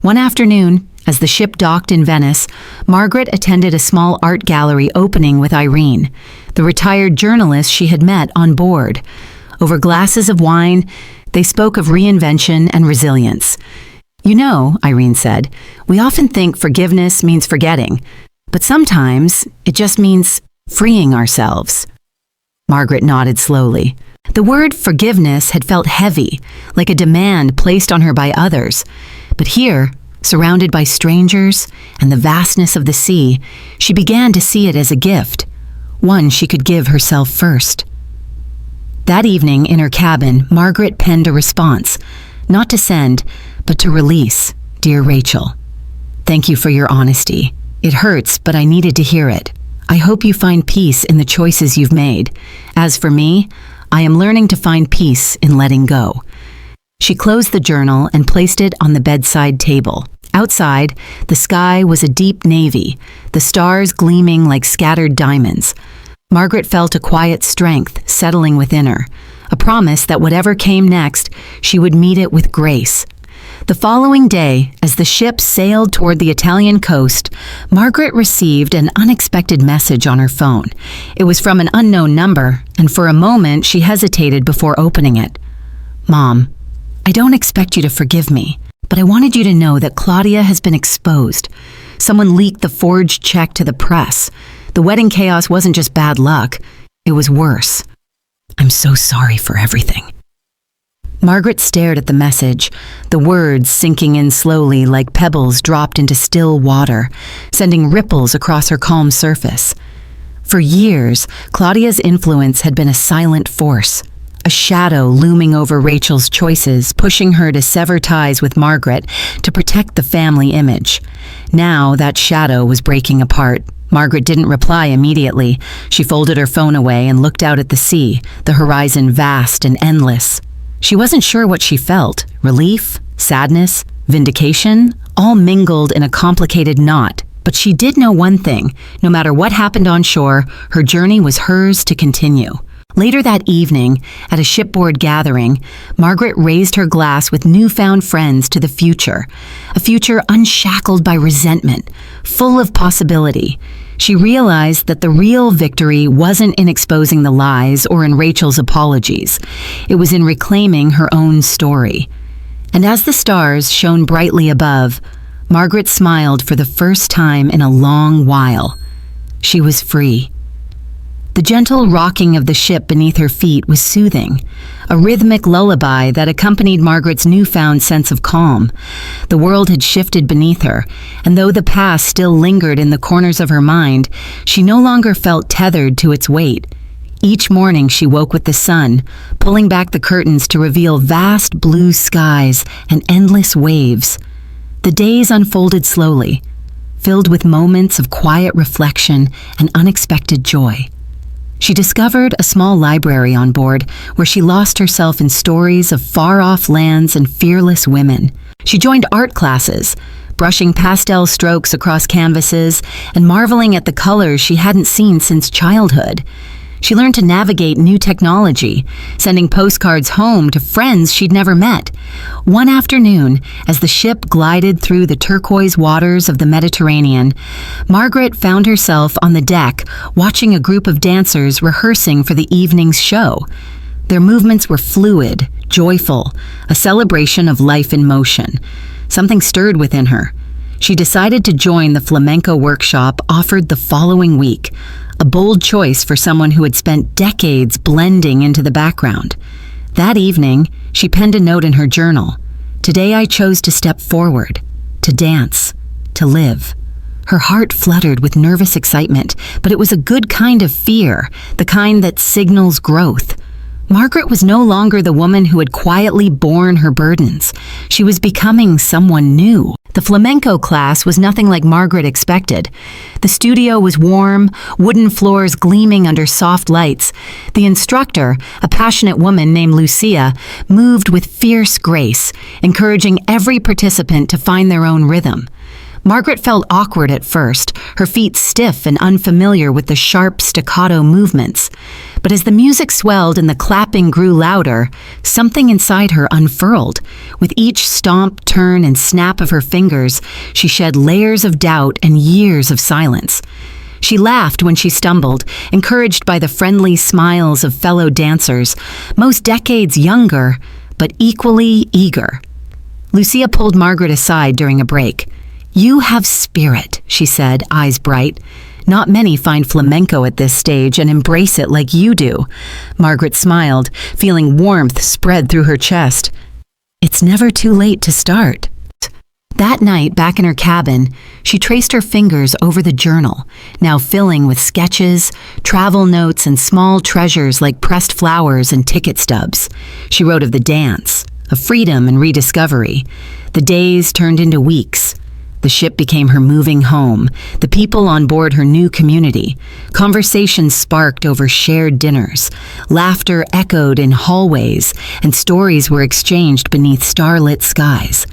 One afternoon, as the ship docked in Venice, Margaret attended a small art gallery opening with Irene, the retired journalist she had met on board. Over glasses of wine, they spoke of reinvention and resilience. "You know," Irene said, "we often think forgiveness means forgetting, but sometimes it just means freeing ourselves." Margaret nodded slowly. The word forgiveness had felt heavy, like a demand placed on her by others. But here, surrounded by strangers and the vastness of the sea, she began to see it as a gift, one she could give herself first. That evening, in her cabin, Margaret penned a response, not to send, but to release. "Dear Rachel, thank you for your honesty. It hurts, but I needed to hear it. I hope you find peace in the choices you've made. As for me, I am learning to find peace in letting go." She closed the journal and placed it on the bedside table. Outside, the sky was a deep navy, the stars gleaming like scattered diamonds. Margaret felt a quiet strength settling within her, a promise that whatever came next, she would meet it with grace. The following day, as the ship sailed toward the Italian coast, Margaret received an unexpected message on her phone. It was from an unknown number, and for a moment she hesitated before opening it. "Mom, I don't expect you to forgive me, but I wanted you to know that Claudia has been exposed. Someone leaked the forged check to the press. The wedding chaos wasn't just bad luck, it was worse. I'm so sorry for everything." Margaret stared at the message, the words sinking in slowly like pebbles dropped into still water, sending ripples across her calm surface. For years, Claudia's influence had been a silent force, a shadow looming over Rachel's choices, pushing her to sever ties with Margaret to protect the family image. Now that shadow was breaking apart. Margaret didn't reply immediately. She folded her phone away and looked out at the sea, the horizon vast and endless. She wasn't sure what she felt. Relief, sadness, vindication, all mingled in a complicated knot. But she did know one thing. No matter what happened on shore, her journey was hers to continue. Later that evening, at a shipboard gathering, Margaret raised her glass with newfound friends to the future, a future unshackled by resentment, full of possibility. She realized that the real victory wasn't in exposing the lies or in Rachel's apologies. It was in reclaiming her own story. And as the stars shone brightly above, Margaret smiled for the first time in a long while. She was free. The gentle rocking of the ship beneath her feet was soothing, a rhythmic lullaby that accompanied Margaret's newfound sense of calm. The world had shifted beneath her, and though the past still lingered in the corners of her mind, she no longer felt tethered to its weight. Each morning she woke with the sun, pulling back the curtains to reveal vast blue skies and endless waves. The days unfolded slowly, filled with moments of quiet reflection and unexpected joy. She discovered a small library on board where she lost herself in stories of far-off lands and fearless women. She joined art classes, brushing pastel strokes across canvases and marveling at the colors she hadn't seen since childhood. She learned to navigate new technology, sending postcards home to friends she'd never met. One afternoon, as the ship glided through the turquoise waters of the Mediterranean, Margaret found herself on the deck watching a group of dancers rehearsing for the evening's show. Their movements were fluid, joyful, a celebration of life in motion. Something stirred within her. She decided to join the flamenco workshop offered the following week, a bold choice for someone who had spent decades blending into the background. That evening, she penned a note in her journal. "Today I chose to step forward, to dance, to live." Her heart fluttered with nervous excitement, but it was a good kind of fear, the kind that signals growth. Margaret was no longer the woman who had quietly borne her burdens. She was becoming someone new. The flamenco class was nothing like Margaret expected. The studio was warm, wooden floors gleaming under soft lights. The instructor, a passionate woman named Lucia, moved with fierce grace, encouraging every participant to find their own rhythm. Margaret felt awkward at first, her feet stiff and unfamiliar with the sharp staccato movements. But as the music swelled and the clapping grew louder, something inside her unfurled. With each stomp, turn, and snap of her fingers, she shed layers of doubt and years of silence. She laughed when she stumbled, encouraged by the friendly smiles of fellow dancers, most decades younger, but equally eager. Lucia pulled Margaret aside during a break. "You have spirit," she said, eyes bright. "Not many find flamenco at this stage and embrace it like you do." Margaret smiled, feeling warmth spread through her chest. "It's never too late to start." That night, back in her cabin, she traced her fingers over the journal, now filling with sketches, travel notes, and small treasures like pressed flowers and ticket stubs. She wrote of the dance, of freedom and rediscovery. The days turned into weeks. The ship became her moving home, the people on board her new community. Conversations sparked over shared dinners. Laughter echoed in hallways, and stories were exchanged beneath starlit skies.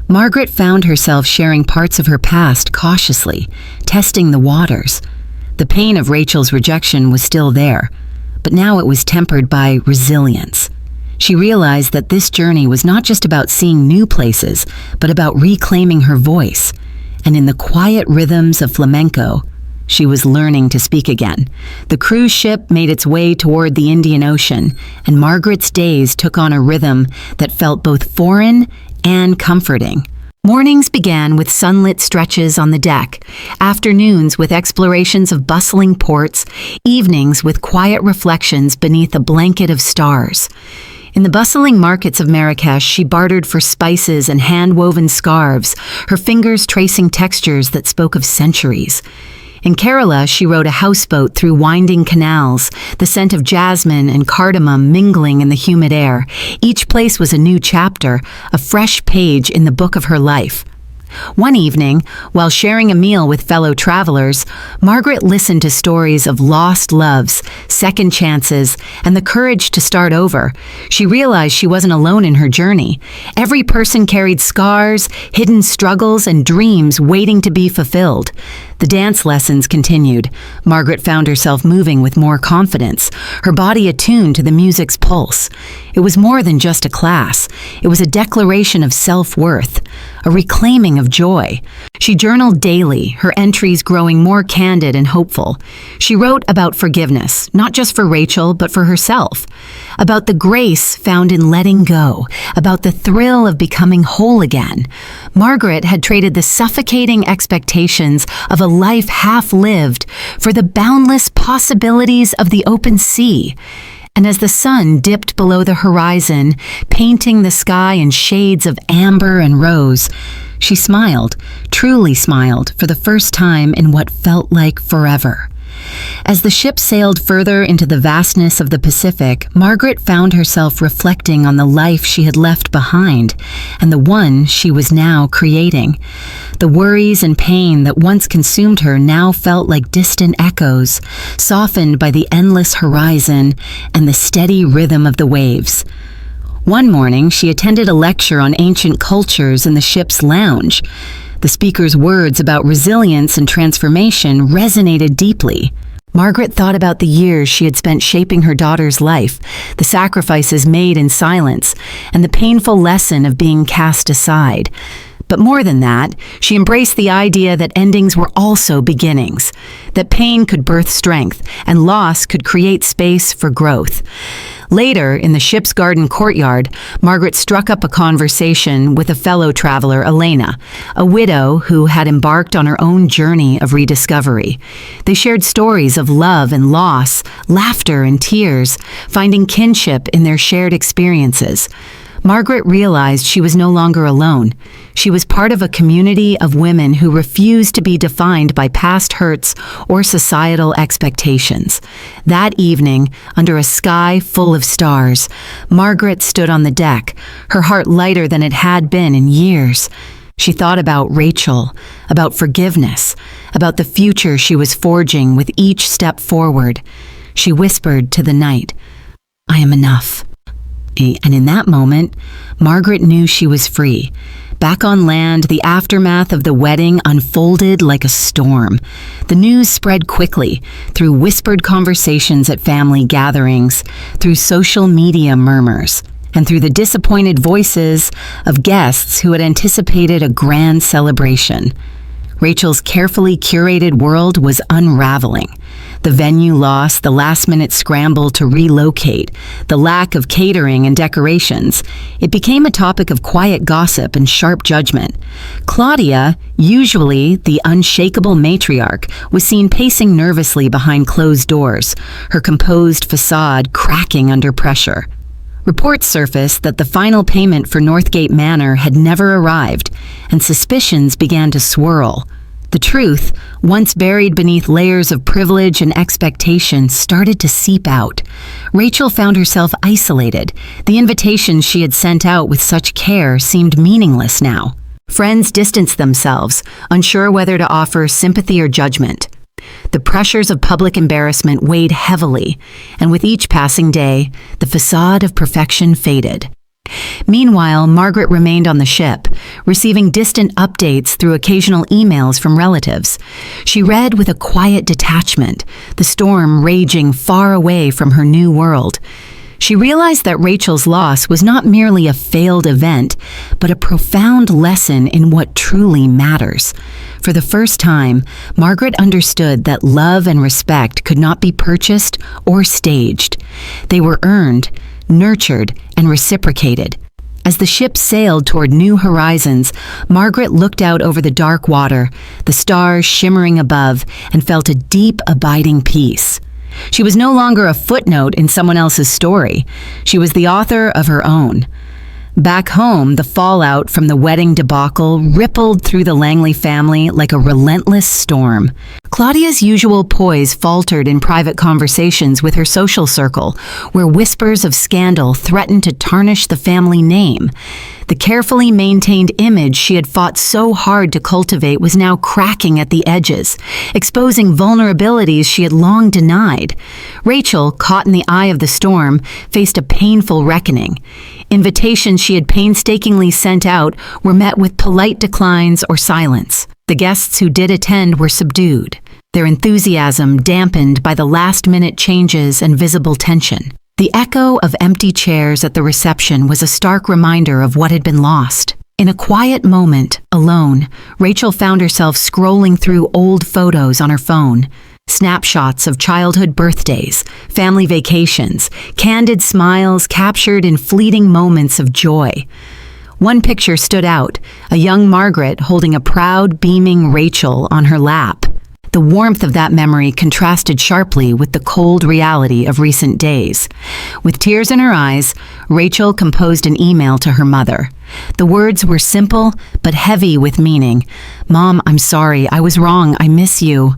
Margaret found herself sharing parts of her past cautiously, testing the waters. The pain of Rachel's rejection was still there, but now it was tempered by resilience. She realized that this journey was not just about seeing new places, but about reclaiming her voice. And in the quiet rhythms of flamenco, she was learning to speak again. The cruise ship made its way toward the Indian Ocean, and Margaret's days took on a rhythm that felt both foreign and comforting. Mornings began with sunlit stretches on the deck, afternoons with explorations of bustling ports, evenings with quiet reflections beneath a blanket of stars. In the bustling markets of Marrakesh, she bartered for spices and hand-woven scarves, her fingers tracing textures that spoke of centuries. In Kerala, she rowed a houseboat through winding canals, the scent of jasmine and cardamom mingling in the humid air. Each place was a new chapter, a fresh page in the book of her life. One evening, while sharing a meal with fellow travelers, Margaret listened to stories of lost loves, second chances, and the courage to start over. She realized she wasn't alone in her journey. Every person carried scars, hidden struggles, and dreams waiting to be fulfilled. The dance lessons continued. Margaret found herself moving with more confidence, her body attuned to the music's pulse. It was more than just a class. It was a declaration of self-worth, a reclaiming of joy. She journaled daily, her entries growing more candid and hopeful. She wrote about forgiveness, not just for Rachel, but for herself. About the grace found in letting go, about the thrill of becoming whole again. Margaret had traded the suffocating expectations of a life half-lived for the boundless possibilities of the open sea. And as the sun dipped below the horizon, painting the sky in shades of amber and rose, she smiled, truly smiled, for the first time in what felt like forever. As the ship sailed further into the vastness of the Pacific, Margaret found herself reflecting on the life she had left behind and the one she was now creating. The worries and pain that once consumed her now felt like distant echoes, softened by the endless horizon and the steady rhythm of the waves. One morning, she attended a lecture on ancient cultures in the ship's lounge. The speaker's words about resilience and transformation resonated deeply. Margaret thought about the years she had spent shaping her daughter's life, the sacrifices made in silence, and the painful lesson of being cast aside. But more than that, she embraced the idea that endings were also beginnings, that pain could birth strength, and loss could create space for growth. Later, in the ship's garden courtyard, Margaret struck up a conversation with a fellow traveler, Elena, a widow who had embarked on her own journey of rediscovery. They shared stories of love and loss, laughter and tears, finding kinship in their shared experiences. Margaret realized she was no longer alone. She was part of a community of women who refused to be defined by past hurts or societal expectations. That evening, under a sky full of stars, Margaret stood on the deck, her heart lighter than it had been in years. She thought about Rachel, about forgiveness, about the future she was forging with each step forward. She whispered to the night, "I am enough." And in that moment, Margaret knew she was free. Back on land, the aftermath of the wedding unfolded like a storm. The news spread quickly, through whispered conversations at family gatherings, through social media murmurs, and through the disappointed voices of guests who had anticipated a grand celebration. Rachel's carefully curated world was unraveling. The venue loss, the last-minute scramble to relocate, the lack of catering and decorations. It became a topic of quiet gossip and sharp judgment. Claudia, usually the unshakable matriarch, was seen pacing nervously behind closed doors, her composed facade cracking under pressure. Reports surfaced that the final payment for Northgate Manor had never arrived, and suspicions began to swirl. The truth, once buried beneath layers of privilege and expectation, started to seep out. Rachel found herself isolated. The invitations she had sent out with such care seemed meaningless now. Friends distanced themselves, unsure whether to offer sympathy or judgment. The pressures of public embarrassment weighed heavily, and with each passing day, the facade of perfection faded. Meanwhile, Margaret remained on the ship, receiving distant updates through occasional emails from relatives. She read with a quiet detachment, the storm raging far away from her new world. She realized that Rachel's loss was not merely a failed event, but a profound lesson in what truly matters. For the first time, Margaret understood that love and respect could not be purchased or staged. They were earned, nurtured, and reciprocated. As the ship sailed toward new horizons, Margaret looked out over the dark water, the stars shimmering above, and felt a deep, abiding peace. She was no longer a footnote in someone else's story. She was the author of her own. Back home, the fallout from the wedding debacle rippled through the Langley family like a relentless storm. Claudia's usual poise faltered in private conversations with her social circle, where whispers of scandal threatened to tarnish the family name. The carefully maintained image she had fought so hard to cultivate was now cracking at the edges, exposing vulnerabilities she had long denied. Rachel, caught in the eye of the storm, faced a painful reckoning. Invitations she had painstakingly sent out were met with polite declines or silence. The guests who did attend were subdued, their enthusiasm dampened by the last-minute changes and visible tension. The echo of empty chairs at the reception was a stark reminder of what had been lost. In a quiet moment, alone, Rachel found herself scrolling through old photos on her phone. Snapshots of childhood birthdays, family vacations, candid smiles captured in fleeting moments of joy. One picture stood out, a young Margaret holding a proud, beaming Rachel on her lap. The warmth of that memory contrasted sharply with the cold reality of recent days. With tears in her eyes, Rachel composed an email to her mother. The words were simple, but heavy with meaning. "Mom, I'm sorry. I was wrong. I miss you."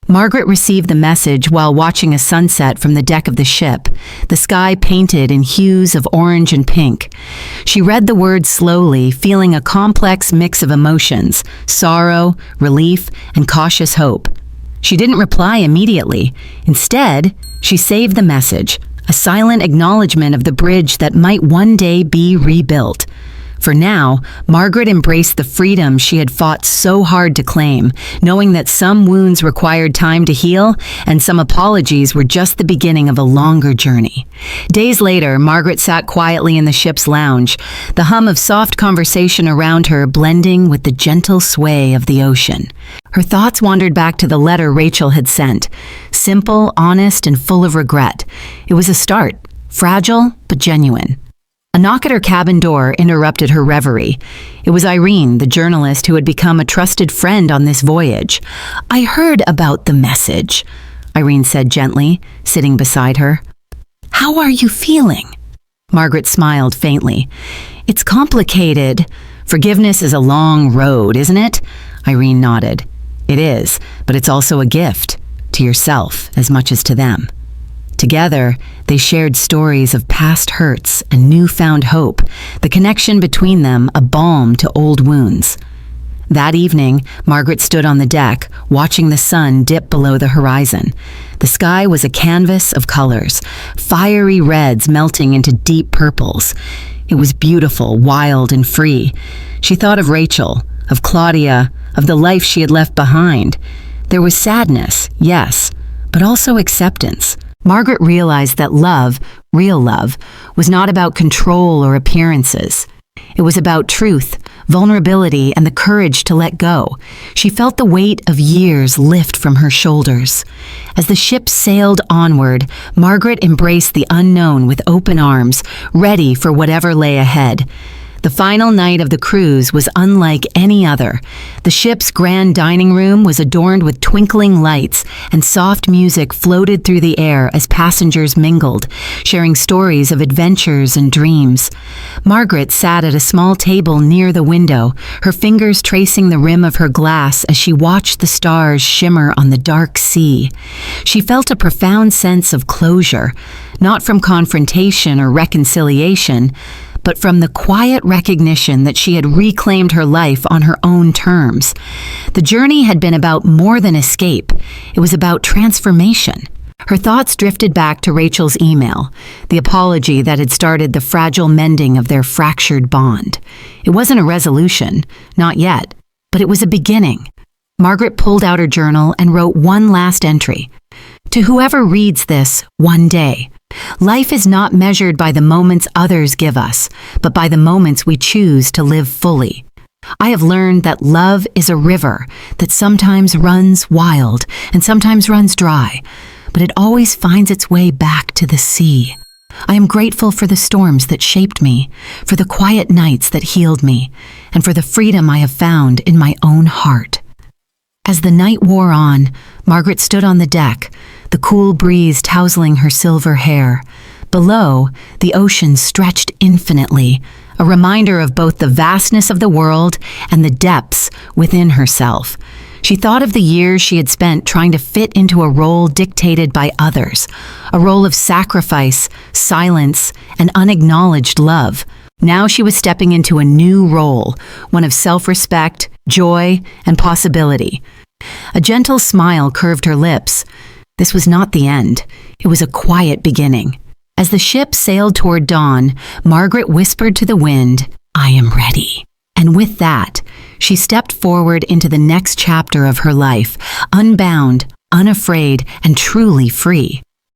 Margaret received the message while watching a sunset from the deck of the ship, the sky painted in hues of orange and pink. She read the words slowly, feeling a complex mix of emotions, sorrow, relief, and cautious hope. She didn't reply immediately. Instead, she saved the message, a silent acknowledgement of the bridge that might one day be rebuilt. For now, Margaret embraced the freedom she had fought so hard to claim, knowing that some wounds required time to heal and some apologies were just the beginning of a longer journey. Days later, Margaret sat quietly in the ship's lounge, the hum of soft conversation around her blending with the gentle sway of the ocean. Her thoughts wandered back to the letter Rachel had sent, simple, honest, and full of regret. It was a start, fragile but genuine. A knock at her cabin door interrupted her reverie. It was Irene, the journalist who had become a trusted friend on this voyage. "I heard about the message," Irene said gently, sitting beside her. "How are you feeling?" Margaret smiled faintly. "It's complicated. Forgiveness is a long road, isn't it?" Irene nodded. "It is, but it's also a gift, to yourself as much as to them." Together, they shared stories of past hurts and newfound hope, the connection between them a balm to old wounds. That evening, Margaret stood on the deck, watching the sun dip below the horizon. The sky was a canvas of colors, fiery reds melting into deep purples. It was beautiful, wild, and free. She thought of Rachel, of Claudia, of the life she had left behind. There was sadness, yes, but also acceptance. Margaret realized that love, real love, was not about control or appearances. It was about truth, vulnerability, and the courage to let go. She felt the weight of years lift from her shoulders. As the ship sailed onward, Margaret embraced the unknown with open arms, ready for whatever lay ahead. The final night of the cruise was unlike any other. The ship's grand dining room was adorned with twinkling lights, and soft music floated through the air as passengers mingled, sharing stories of adventures and dreams. Margaret sat at a small table near the window, her fingers tracing the rim of her glass as she watched the stars shimmer on the dark sea. She felt a profound sense of closure, not from confrontation or reconciliation, but from the quiet recognition that she had reclaimed her life on her own terms. The journey had been about more than escape. It was about transformation. Her thoughts drifted back to Rachel's email, the apology that had started the fragile mending of their fractured bond. It wasn't a resolution, not yet, but it was a beginning. Margaret pulled out her journal and wrote one last entry. "To whoever reads this, one day. Life is not measured by the moments others give us, but by the moments we choose to live fully. I have learned that love is a river that sometimes runs wild and sometimes runs dry, but it always finds its way back to the sea. I am grateful for the storms that shaped me, for the quiet nights that healed me, and for the freedom I have found in my own heart." As the night wore on, Margaret stood on the deck, the cool breeze tousling her silver hair. Below, the ocean stretched infinitely, a reminder of both the vastness of the world and the depths within herself. She thought of the years she had spent trying to fit into a role dictated by others, a role of sacrifice, silence, and unacknowledged love. Now she was stepping into a new role, one of self-respect, joy, and possibility. A gentle smile curved her lips. This was not the end. It was a quiet beginning. As the ship sailed toward dawn, Margaret whispered to the wind, "I am ready." And with that, she stepped forward into the next chapter of her life, unbound, unafraid, and truly free.